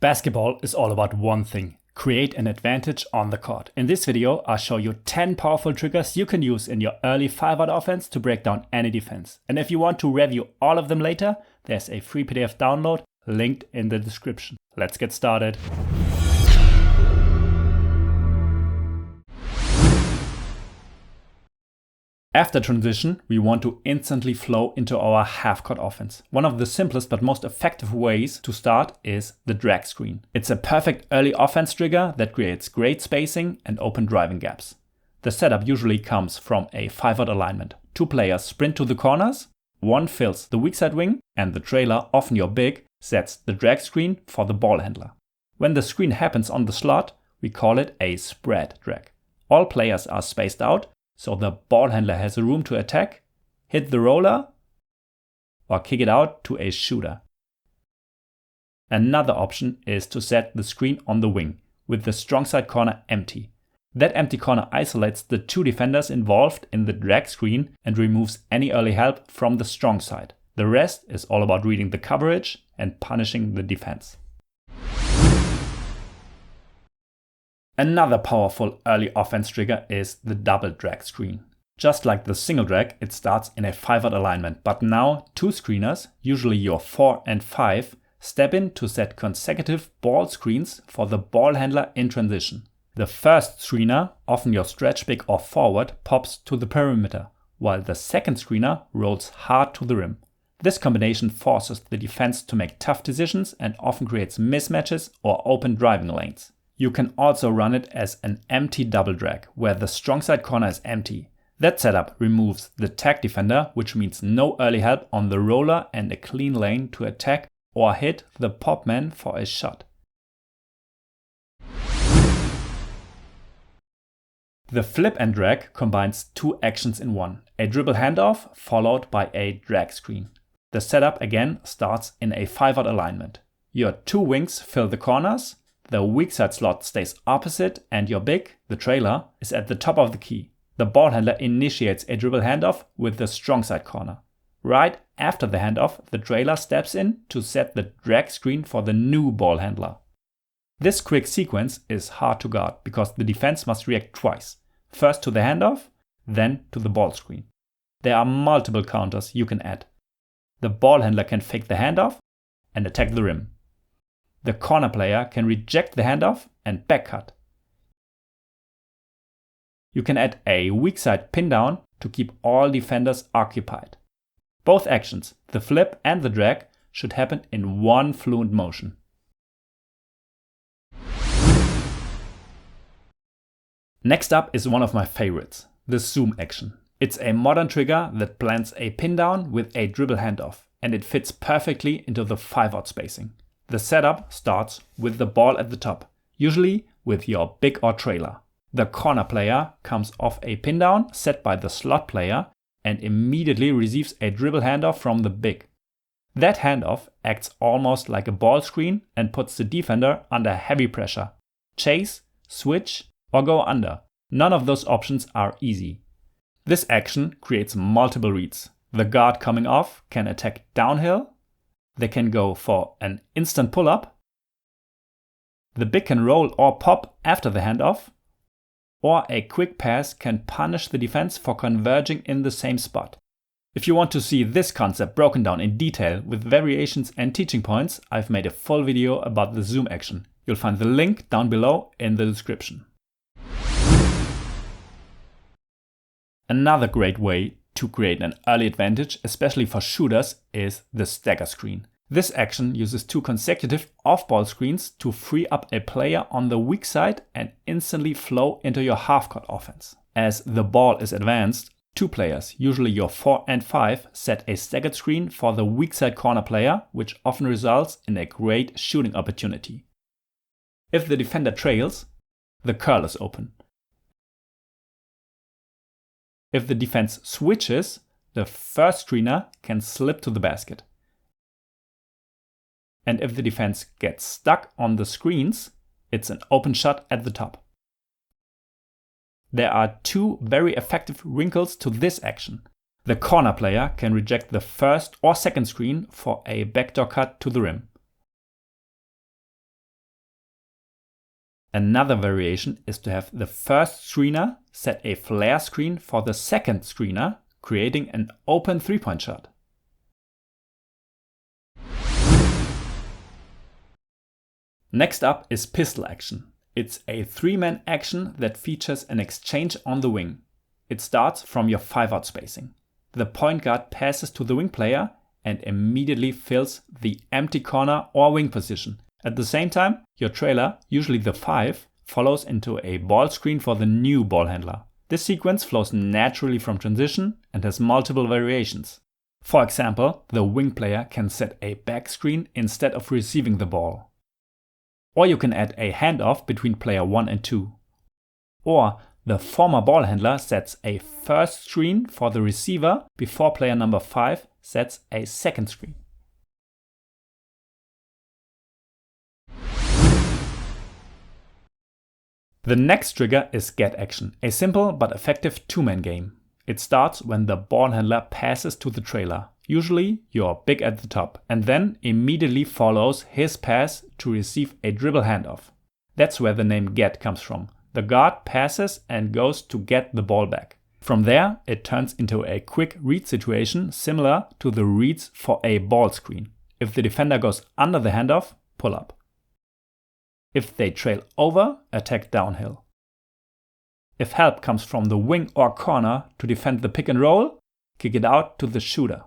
Basketball is all about one thing: create an advantage on the court. In this video, I'll show you 10 powerful triggers you can use in your early 5-out offense to break down any defense. And if you want to review all of them later, there's a free PDF download linked in the description. Let's get started. After transition, we want to instantly flow into our half-court offense. One of the simplest but most effective ways to start is the drag screen. It's a perfect early offense trigger that creates great spacing and open driving gaps. The setup usually comes from a 5-out alignment. 2 players sprint to the corners, one fills the weak side wing, and the trailer, often your big, sets the drag screen for the ball handler. When the screen happens on the slot, we call it a spread drag. All players are spaced out, so the ball handler has room to attack, hit the roller, or kick it out to a shooter. Another option is to set the screen on the wing, with the strong side corner empty. That empty corner isolates the 2 defenders involved in the drag screen and removes any early help from the strong side. The rest is all about reading the coverage and punishing the defense. Another powerful early offense trigger is the double drag screen. Just like the single drag, it starts in a 5-out alignment, but now 2 screeners, usually your 4 and 5, step in to set consecutive ball screens for the ball handler in transition. The first screener, often your stretch big or forward, pops to the perimeter, while the second screener rolls hard to the rim. This combination forces the defense to make tough decisions and often creates mismatches or open driving lanes. You can also run it as an empty double drag, where the strong side corner is empty. That setup removes the tag defender, which means no early help on the roller and a clean lane to attack or hit the pop man for a shot. The flip and drag combines 2 actions in one: a dribble handoff followed by a drag screen. The setup again starts in a 5-out alignment. Your 2 wings fill the corners, the weak side slot stays opposite, and your big, the trailer, is at the top of the key. The ball handler initiates a dribble handoff with the strong side corner. Right after the handoff, the trailer steps in to set the drag screen for the new ball handler. This quick sequence is hard to guard because the defense must react twice. First to the handoff, then to the ball screen. There are multiple counters you can add. The ball handler can fake the handoff and attack the rim. The corner player can reject the handoff and backcut. You can add a weak side pin down to keep all defenders occupied. Both actions, the flip and the drag, should happen in one fluent motion. Next up is one of my favorites, the zoom action. It's a modern trigger that blends a pin down with a dribble handoff, and it fits perfectly into the 5-out spacing. The setup starts with the ball at the top, usually with your big or trailer. The corner player comes off a pin down set by the slot player and immediately receives a dribble handoff from the big. That handoff acts almost like a ball screen and puts the defender under heavy pressure. Chase, switch, or go under. None of those options are easy. This action creates multiple reads. The guard coming off can attack downhill. They can go for an instant pull-up. The big can roll or pop after the handoff. Or a quick pass can punish the defense for converging in the same spot. If you want to see this concept broken down in detail with variations and teaching points, I've made a full video about the zoom action. You'll find the link down below in the description. Another great way to create an early advantage, especially for shooters, is the stagger screen. This action uses 2 consecutive off-ball screens to free up a player on the weak side and instantly flow into your half-court offense. As the ball is advanced, 2 players, usually your 4 and 5, set a staggered screen for the weak side corner player, which often results in a great shooting opportunity. If the defender trails, the curl is open. If the defense switches, the first screener can slip to the basket. And if the defense gets stuck on the screens, it's an open shot at the top. There are 2 very effective wrinkles to this action. The corner player can reject the first or second screen for a backdoor cut to the rim. Another variation is to have the first screener set a flare screen for the second screener, creating an open 3-point shot. Next up is pistol action. It's a 3-man action that features an exchange on the wing. It starts from your 5-out spacing. The point guard passes to the wing player and immediately fills the empty corner or wing position. At the same time, your trailer, usually the 5, follows into a ball screen for the new ball handler. This sequence flows naturally from transition and has multiple variations. For example, the wing player can set a back screen instead of receiving the ball. Or you can add a handoff between player 1 and 2. Or the former ball handler sets a first screen for the receiver before player number 5 sets a second screen. The next trigger is get action, a simple but effective 2-man game. It starts when the ball handler passes to the trailer. Usually you're big at the top, and then immediately follows his pass to receive a dribble handoff. That's where the name get comes from. The guard passes and goes to get the ball back. From there, it turns into a quick read situation similar to the reads for a ball screen. If the defender goes under the handoff, pull up. If they trail over, attack downhill. If help comes from the wing or corner to defend the pick and roll, kick it out to the shooter.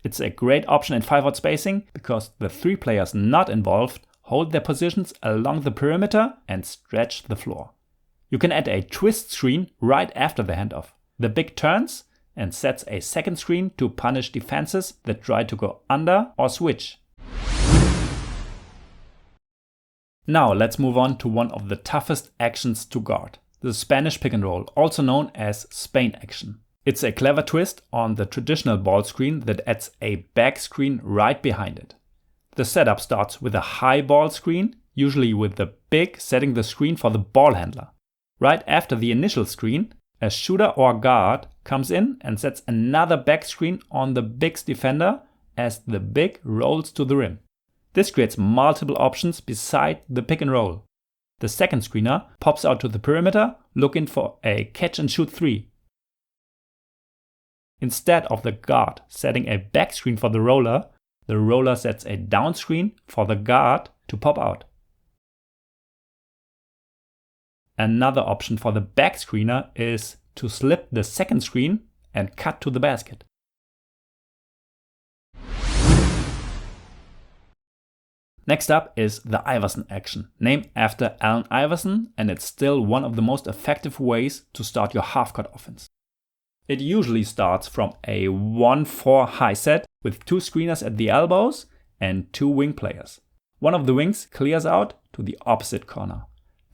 It's a great option in 5-out spacing because the 3 players not involved hold their positions along the perimeter and stretch the floor. You can add a twist screen right after the handoff. The big turns and sets a second screen to punish defenses that try to go under or switch. Now let's move on to one of the toughest actions to guard, the Spanish pick and roll, also known as Spain action. It's a clever twist on the traditional ball screen that adds a back screen right behind it. The setup starts with a high ball screen, usually with the big setting the screen for the ball handler. Right after the initial screen, a shooter or guard comes in and sets another back screen on the big's defender as the big rolls to the rim. This creates multiple options beside the pick and roll. The second screener pops out to the perimeter looking for a catch and shoot 3. Instead of the guard setting a back screen for the roller sets a down screen for the guard to pop out. Another option for the back screener is to slip the second screen and cut to the basket. Next up is the Iverson action, named after Allen Iverson, and it's still one of the most effective ways to start your half-court offense. It usually starts from a 1-4 high set with 2 screeners at the elbows and 2 wing players. One of the wings clears out to the opposite corner.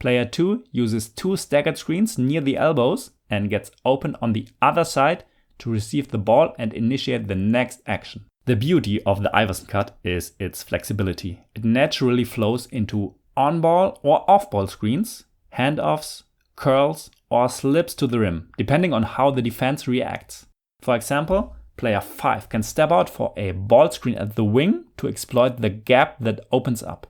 Player 2 uses 2 staggered screens near the elbows and gets open on the other side to receive the ball and initiate the next action. The beauty of the Iverson cut is its flexibility. It naturally flows into on-ball or off-ball screens, handoffs, curls, or slips to the rim, depending on how the defense reacts. For example, player 5 can step out for a ball screen at the wing to exploit the gap that opens up.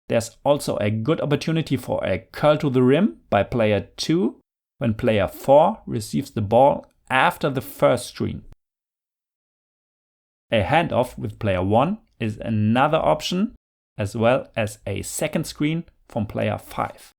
There's also a good opportunity for a curl to the rim by player 2 when player 4 receives the ball after the first screen. A handoff with player 1 is another option, as well as a second screen from player 5.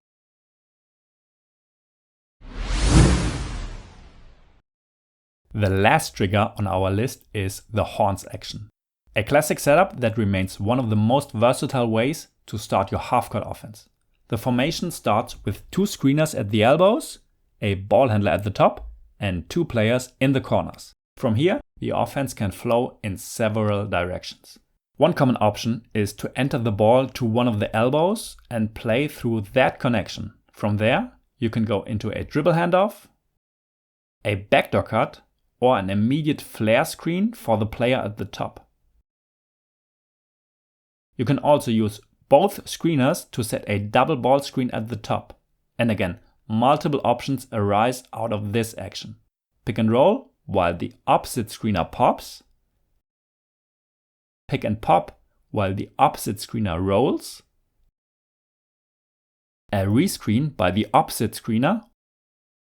The last trigger on our list is the horns action. A classic setup that remains one of the most versatile ways to start your half-court offense. The formation starts with 2 screeners at the elbows, a ball handler at the top, and 2 players in the corners. From here, the offense can flow in several directions. One common option is to enter the ball to one of the elbows and play through that connection. From there, you can go into a dribble handoff, a backdoor cut, or an immediate flare screen for the player at the top. You can also use both screeners to set a double ball screen at the top. And again, multiple options arise out of this action. Pick and roll while the opposite screener pops. Pick and pop while the opposite screener rolls. a rescreen by the opposite screener,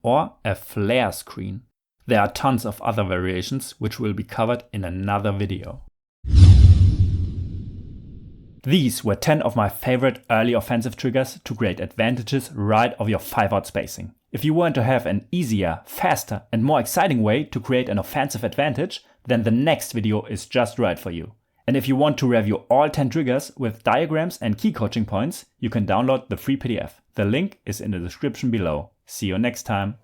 or a flare screen. There are tons of other variations which will be covered in another video. These were 10 of my favorite early offensive triggers to create advantages right of your 5-out spacing. If you want to have an easier, faster and more exciting way to create an offensive advantage, then the next video is just right for you. And if you want to review all 10 triggers with diagrams and key coaching points, you can download the free PDF. The link is in the description below. See you next time.